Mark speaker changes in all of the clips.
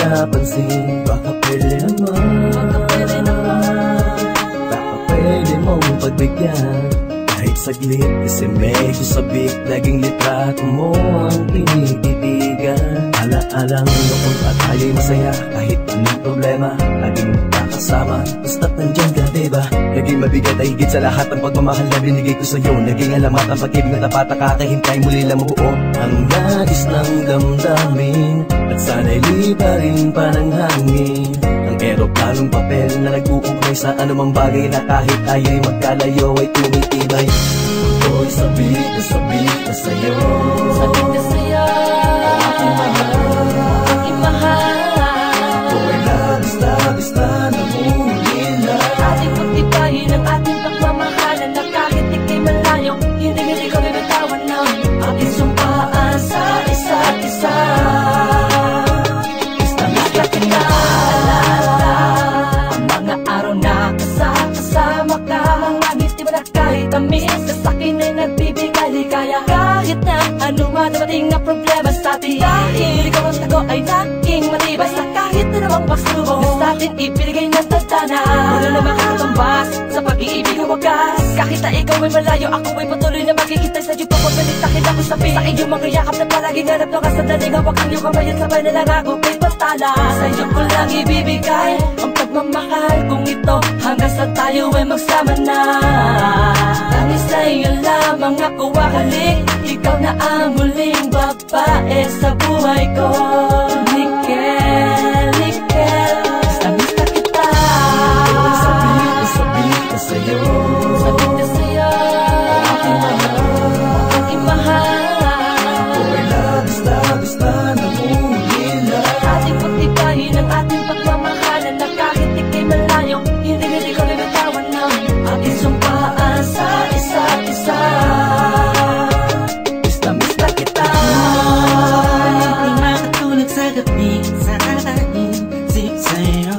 Speaker 1: napansin. Baka pwede naman, baka pwede mong pagbigyan kahit saglit, kasi medyo sabik. Laging litrato mo ang tinititigan. Ala-alang noon at tayo'y masaya, kahit anong problema laging magkakasama. Basta't nandyan ka, diba? Naging mabigat ay higit sa lahat ang pagmamahal na binigay ko sa'yo. Naging alamat ang pag-ibig na tapat, nakakahintay muli lang mabuo ang nais ng damdamin. At sana'y liparin pa ng hangin ang eroplanong papel na nag-uugnay sa anumang bagay na kahit tayo'y magkalayo ay tumitibay. Ako'y sabik na sa'yo,
Speaker 2: sabik na sa'yo,
Speaker 1: aking mahal. Ako'y labis na namumulila.
Speaker 2: Ating pagtibayin ang ating pagmamahalan, na kahit ika'y malayo, hindi ko bibitawan ng ating sumpaan sa isa't isa. Basta kita alala ang mga araw na kasama ka, mga ngiti mo na kahit tamis sa akin ay nagbibigay ligaya. Kahit na anumang dumating na problema sa atin, dahil ikaw ang tago ay naging matibay. Sa kahit na namang pagsubok na sa atin ibinigay ng tadhana, wala na makakatumbas sa pag-iibig ang wagas. Kahit na ikaw ay malayo, ako ay patuloy na makikita sa iyo. Pagpapalit akin ako sabi sa iyong mga yakap na palaging hanap ng kasandaling hawak ang iyong kamay at sabay na lang ako kay patala. Sa iyo ko lang ibibigay ang pagmamahal kong ito hanggang sa tayo ay magsama na. Tangis sa iyo lamang ako akalik, ikaw na ang muling babae sa buhay ko. Nickel, tamis na kita.
Speaker 1: Sabik na sa'yo,
Speaker 2: sabik na sa'yo, aking mahal.
Speaker 1: ako'y labis na namumulila.
Speaker 2: Ating pagtibayin ang ating pagmamahalan, na kahit ika'y malayo, hindi ko bibitawan ng ating sumpaan sa isa't isa. Tamis na kita.
Speaker 3: Hindi makatulog sa gabi, sa kakaisip sa'yo.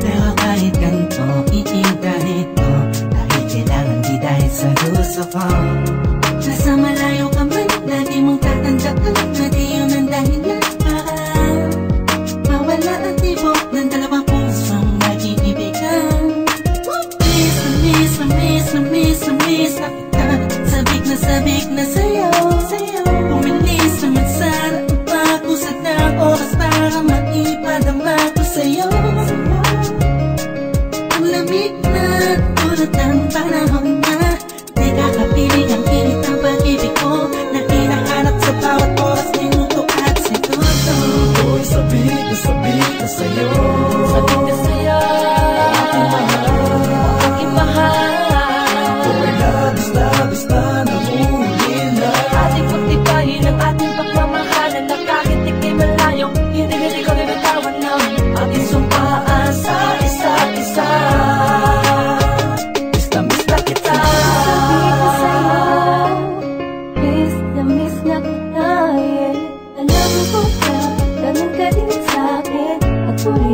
Speaker 3: Pero kahit ganito, iingalit ko, dahil kailangan di dahil sa gusto ko. Nasa malayo ka man, lagi mong tatandaan na di yun ang dahilan para mawala ang tibok ng dalawang pusong nag-iibigan. Miss na kita, sabik na sa'yo. Umilis naman sana ang pag-usad ng oras para maipadama ko sa'yo. Ang lamig na tulad ng panahon na di kakapiling ang init ng pag-ibig ko, na hinahanap sa bawat oras, minuto at segundo.
Speaker 1: Ako'y sabik na sa'yo,
Speaker 2: Sabik na sa'yo, aking mahal.
Speaker 1: ako'y labis na namumulila.
Speaker 2: Ating pagtibayin ang ating pagmamahalan, na kahit ika'y malayo, hindi ko bibitawan ng ating sumpaan sa isa't isa. Tamis na kita. Sabik na sa'yo, miss na kita, yeah. Alam ko ba, ganun ka din sa'kin, at tuloy